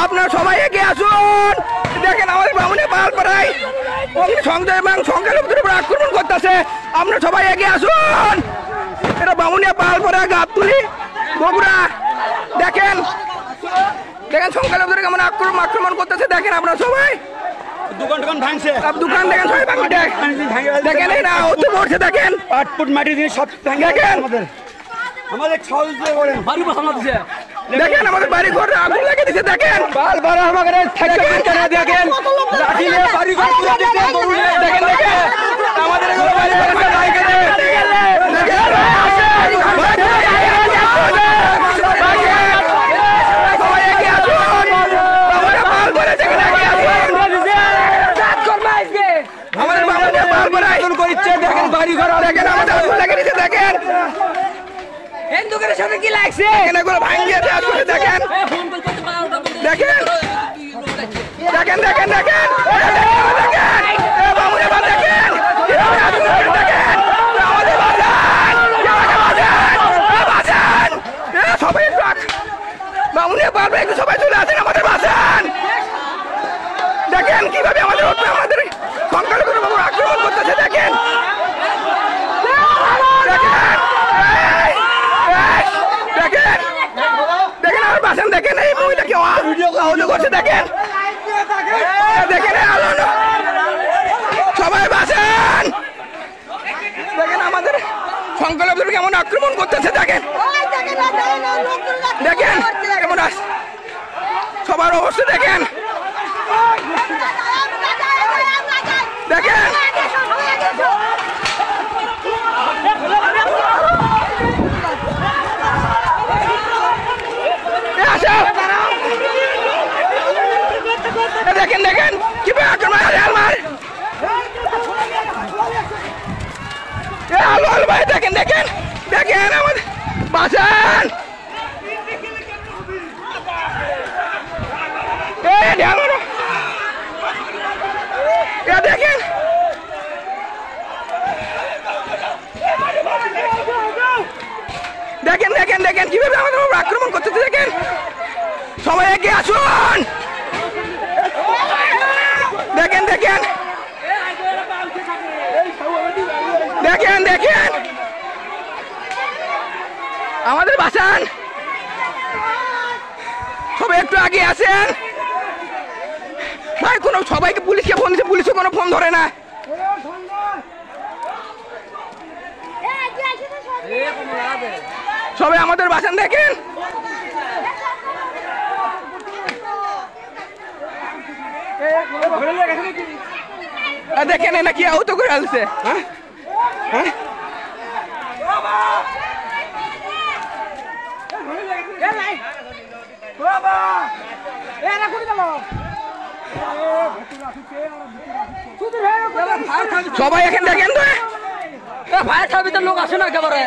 আপনারা সবাই এগিয়ে আসুন। দেখেন আমাদের বামুনে পালপাড়ায় সংযোগ এবং সংখ্যালঘুদের উপর আক্রমণ করতেছে। আপনারা সবাই এগিয়ে আসুন। এটা বামুনিয়া পালপাড়া গাবতলী বগুড়া। দেখেন দেখেন সংখ্যালঘুদের কেমন আক্রমণ করতেছে। দেখেন আপনারা সবাই দোকান ভাঙছে, দোকান দেখেন সবাই ভাঙে দেখেন এই না হতে পড়ছে। দেখেন পাটপুট মাটি দিয়ে সব ভাঙে দেখেন আমাদের ছল দিয়ে করেন বাড়ি বসানো দিছে। দেখেন আমাদের বাড়ি ঘরে আগুন লাগিয়ে দিচ্ছে। দেখেন বাল বাড়া আমাদের দেখেন লাঠি নিয়ে বাড়ি ঘর পুরো দিতে দেখেন দেখেন আমাদের বাড়ি ঘরে লাগিয়ে হিন্দুদের সাথে কি লাগছে? এগুলো ভাঙিয়ে আসলে দেখেন দেখেন দেখেন দেখেন দেখেন সবাই বামুনিয়া পারবে একটু সবাই চলে আসেন আমাদের বাসান। দেখেন কিভাবে আমাদের আমাদের সংখ্যালঘুদের উপর আক্রমণ করতেছে। দেখেন দেখেন দেখেন আমার বাসান। দেখেন এই মহিলাকে অভিযোগ করছে। দেখেন দেখেন সবাই বাসান। দেখেন আমাদের সংখ্যালঘুদের কেমন আক্রমণ করতেছে। দেখেন দেখেন কেমন সবার অবস্থা দেখেন দেখেন দেখেন দেখেন কিভাবে আক্রমণ আলু আলু ভাই দেখেন দেখেন দেখেন আমাদের বাসান। দেখেন দেখেন দেখেন দেখেন কিভাবে আমাদের উপর আক্রমণ করতেছে। দেখেন সবাই এগিয়ে আসুন। দেখেন দেখেন দেখেন দেখেন আমাদের বাসান। সবাই একটু আগে আসেন ভাই। কোনো সবাইকে পুলিশকে ফোন দিচ্ছে, পুলিশে কোনো ফোন ধরে না। সবাই আমাদের বাসান। দেখেন দেখেন নাকি আহত করে আসছে। হ্যাঁ হ্যাঁ সবাই এখানে দেখেন তো ভাই খাবি তো লোক আসে না একেবারে।